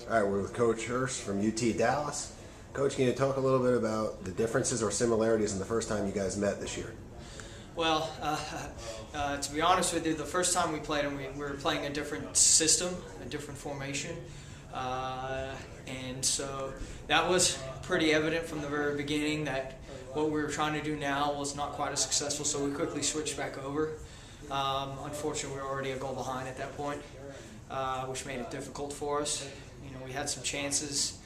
All right, we're with Coach Hurst from UT Dallas. Coach, can you talk a little bit about the differences or similarities in the first time you guys met this year? Well, to be honest with you, the first time we played them, we were playing a different system, a different formation. And so that was pretty evident from the very beginning that what we were trying to do now was not quite as successful, so we quickly switched back over. Unfortunately, we were already a goal behind at that point, which made it difficult for us. You know, we had some chances,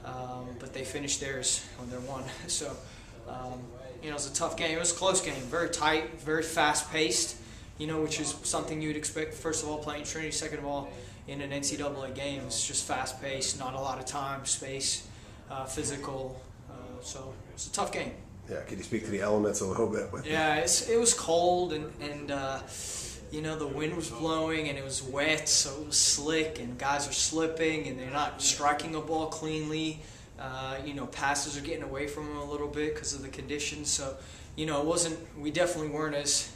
but they finished theirs on their one. So, you know, it was a tough game. It was a close game, very tight, very fast-paced, you know, which is something you'd expect, first of all, playing Trinity, second of all, in an NCAA game. It's just fast-paced, not a lot of time, space, physical. So it's a tough game. Yeah, could you speak to the elements a little bit? Yeah, it was cold and you know, the wind was blowing and it was wet, so it was slick and guys are slipping and they're not striking a ball cleanly. You know, passes are getting away from them a little bit because of the conditions. So, you know, we definitely weren't as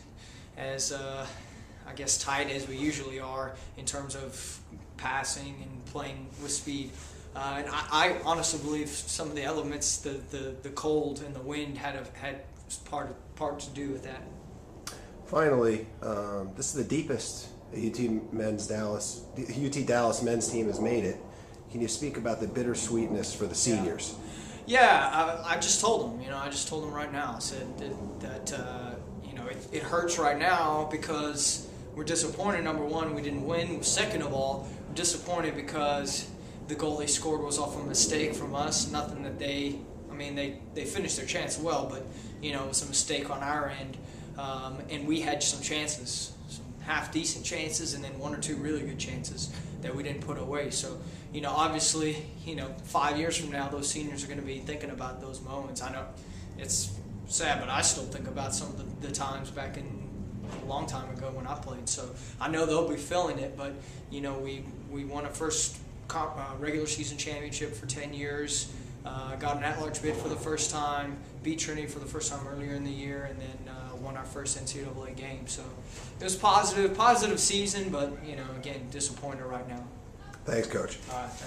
I guess tight as we usually are in terms of passing and playing with speed. And I honestly believe some of the elements, the cold and the wind had part to do with that. Finally, this is the deepest UT Dallas men's team has made it. Can you speak about the bittersweetness for the seniors? Yeah, I just told them. You know, I just told them right now. I said that you know, it hurts right now because we're disappointed. Number one, we didn't win. Second of all, we're disappointed because the goal they scored was off a mistake from us. Nothing that they finished their chance well, but you know, it was a mistake on our end. And we had some chances, some half-decent chances, and then one or two really good chances that we didn't put away. So, you know, obviously, you know, 5 years from now, those seniors are going to be thinking about those moments. I know it's sad, but I still think about some of the times back in a long time ago when I played. So I know they'll be feeling it, but, you know, we won a first regular season championship for 10 years, got an at-large bid for the first time, beat Trinity for the first time earlier in the year, and then won our first NCAA game. So it was positive season, but, you know, again, disappointed right now. Thanks, Coach. All right, thanks.